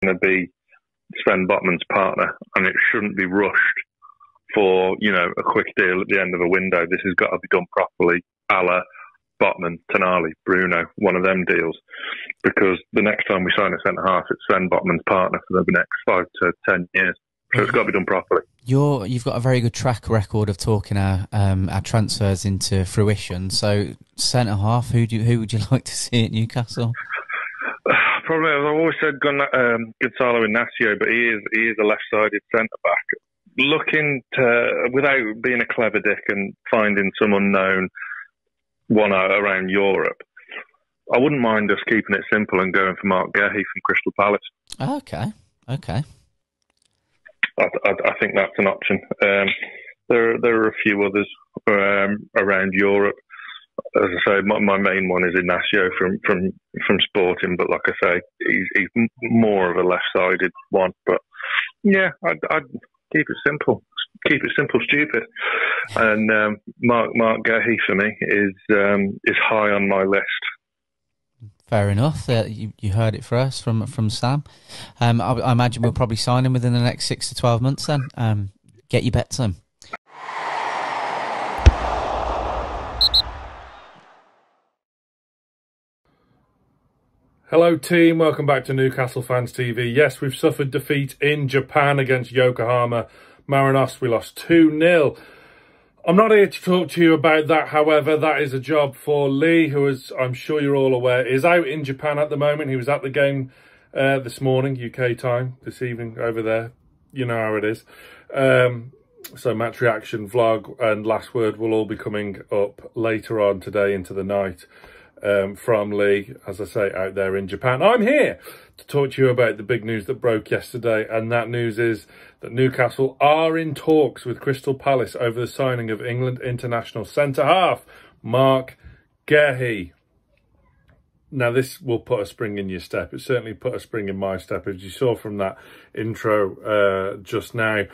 going to be Sven Botman's partner, and it shouldn't be rushed for, you know, a quick deal at the end of a window. This has got to be done properly, a la Botman, Tonali, Bruno, one of them deals. Because the next time we sign a centre-half, it's Sven Botman's partner for the next 5 to 10 years. So it's got to be done properly. You've got a very good track record of talking our transfers into fruition. So centre-half, who would you like to see at Newcastle? Probably, I've always said Gonzalo Inacio, but he is a left-sided centre-back. Looking to, without being a clever dick and finding some unknown one around Europe, I wouldn't mind us keeping it simple and going for Mark Guéhi from Crystal Palace. Okay. I think that's an option. There are a few others around Europe. As I say, my main one is Inacio from Sporting, but like I say, he's more of a left-sided one. But yeah, I'd keep it simple. Keep it simple, stupid. And Mark Guéhi for me is high on my list. Fair enough. You heard it first from Sam. I imagine we'll probably sign him within the next 6 to 12 months then. Get your bets in. Hello team, welcome back to Newcastle Fans TV. Yes, we've suffered defeat in Japan against Yokohama Marinos. We lost 2-0. I'm not here to talk to you about that, however, that is a job for Lee, who, as I'm sure you're all aware, is out in Japan at the moment. He was at the game this morning, UK time, this evening over there. You know how it is. So match reaction, vlog and last word will all be coming up later on today into the night. From Lee, as I say, out there in Japan. I'm here to talk to you about the big news that broke yesterday, and that news is that Newcastle are in talks with Crystal Palace over the signing of England international centre-half Mark Guéhi. Now, this will put a spring in your step. It certainly put a spring in my step, as you saw from that intro just now.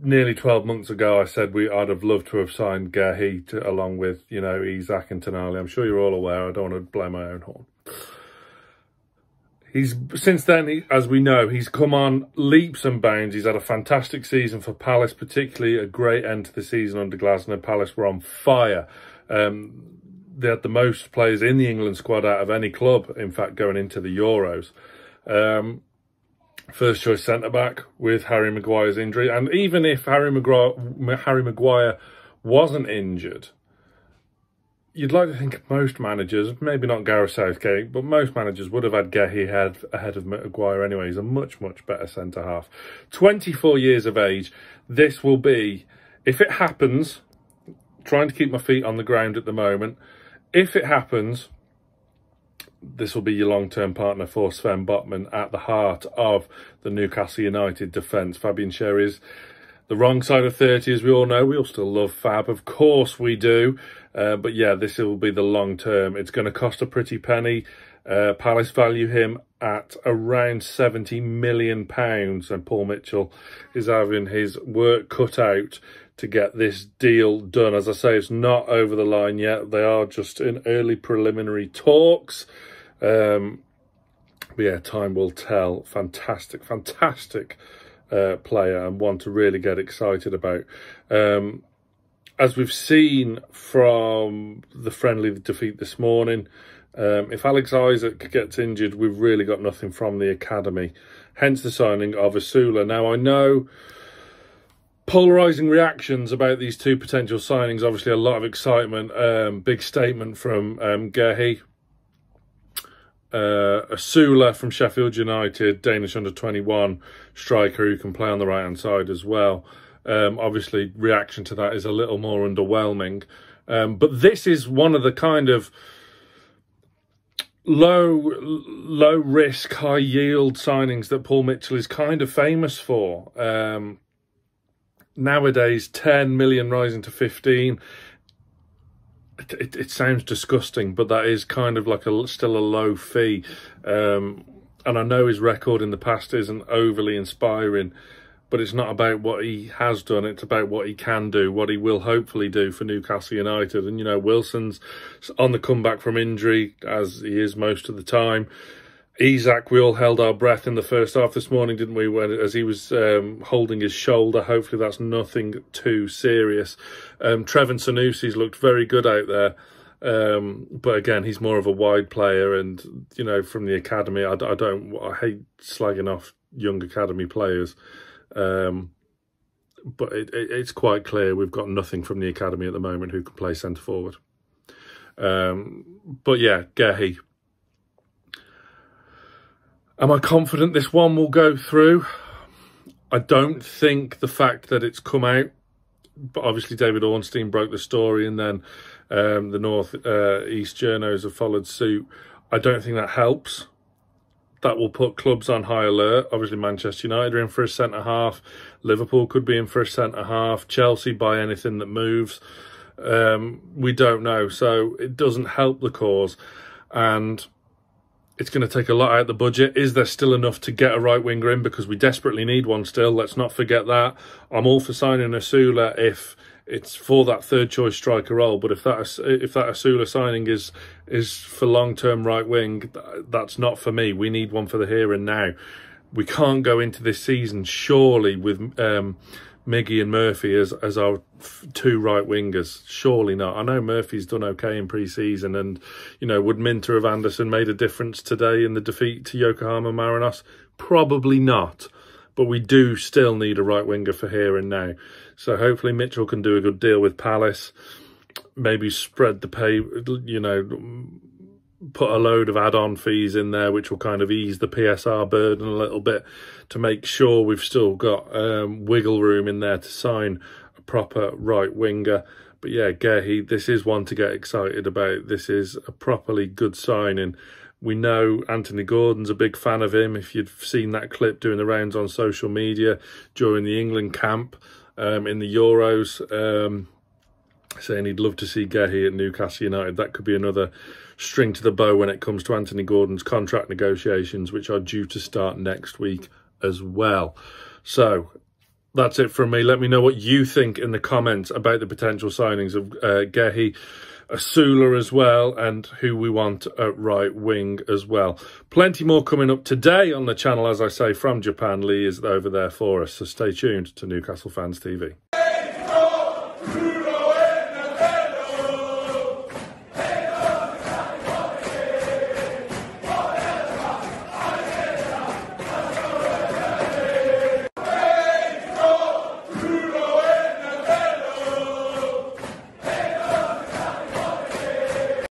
Nearly 12 months ago, I said I'd have loved to have signed Guéhi along with, you know, Isak and Tonali. I'm sure you're all aware. I don't want to blow my own horn. Since then, as we know, he's come on leaps and bounds. He's had a fantastic season for Palace, particularly a great end to the season under Glasner. Palace were on fire. They had the most players in the England squad out of any club, in fact, going into the Euros. First choice centre-back with Harry Maguire's injury. And even if Harry Maguire wasn't injured, you'd like to think most managers, maybe not Gareth Southgate, but most managers would have had Guéhi ahead of Maguire anyway. He's a much, much better centre-half. 24 years of age. This will be, if it happens, trying to keep my feet on the ground at the moment, if it happens, this will be your long-term partner for Sven Botman at the heart of the Newcastle United defence. Fabian Schär is the wrong side of 30, as we all know. We all still love Fab, of course we do. But yeah, this will be the long-term. It's going to cost a pretty penny. Palace value him at around £70 million. And Paul Mitchell is having his work cut out to get this deal done. As I say, it's not over the line yet. They are just in early preliminary talks. But yeah, time will tell. Fantastic player, and one to really get excited about. As we've seen from the friendly defeat this morning, if Alex Isak gets injured, we've really got nothing from the academy. Hence the signing of Asula. Now, I know polarising reactions about these two potential signings. Obviously, a lot of excitement. Big statement from Guéhi. Asula from Sheffield United, Danish under-21 striker who can play on the right-hand side as well. Obviously, reaction to that is a little more underwhelming. But this is one of the kind of low risk, high yield signings that Paul Mitchell is kind of famous for. Nowadays, 10 million rising to 15. It sounds disgusting, but that is kind of like still a low fee. And I know his record in the past isn't overly inspiring, but it's not about what he has done. It's about what he can do, what he will hopefully do for Newcastle United. And, you know, Wilson's on the comeback from injury, as he is most of the time. Isak, we all held our breath in the first half this morning, didn't we, as he was holding his shoulder. Hopefully that's nothing too serious. Trevin Sanusi's looked very good out there. But again, he's more of a wide player, and, you know, from the academy, I hate slagging off young academy players. But it's quite clear we've got nothing from the academy at the moment who can play centre forward. But yeah, Gehi. Am I confident this one will go through? I don't think the fact that it's come out, but obviously David Ornstein broke the story, and then the North East journos have followed suit. I don't think that helps. That will put clubs on high alert. Obviously Manchester United are in for a centre-half. Liverpool could be in for a centre-half. Chelsea buy anything that moves. We don't know. So it doesn't help the cause. And it's going to take a lot out of the budget. Is there still enough to get a right winger in? Because we desperately need one still. Let's not forget that. I'm all for signing Asula if it's for that third choice striker role. But if that Asula signing is for long-term right wing, that's not for me. We need one for the here and now. We can't go into this season surely with Miggy and Murphy as our two right wingers. Surely not. I know Murphy's done okay in pre-season, and, you know, would Minter of Anderson made a difference today in the defeat to Yokohama Marinos? Probably not. But we do still need a right winger for here and now. So hopefully Mitchell can do a good deal with Palace. Maybe spread the pay, you know, put a load of add-on fees in there, which will kind of ease the PSR burden a little bit to make sure we've still got wiggle room in there to sign a proper right winger. But yeah, Gehi, this is one to get excited about. This is a properly good signing. We know Anthony Gordon's a big fan of him. If you've seen that clip doing the rounds on social media during the England camp in the Euros, saying he'd love to see Gehi at Newcastle United. That could be another string to the bow when it comes to Anthony Gordon's contract negotiations, which are due to start next week as well. So that's it from me. Let me know what you think in the comments about the potential signings of Gehi, Asula as well, and who we want at right wing as well. Plenty more coming up today on the channel, as I say, from Japan. Lee is over there for us, so stay tuned to Newcastle Fans TV.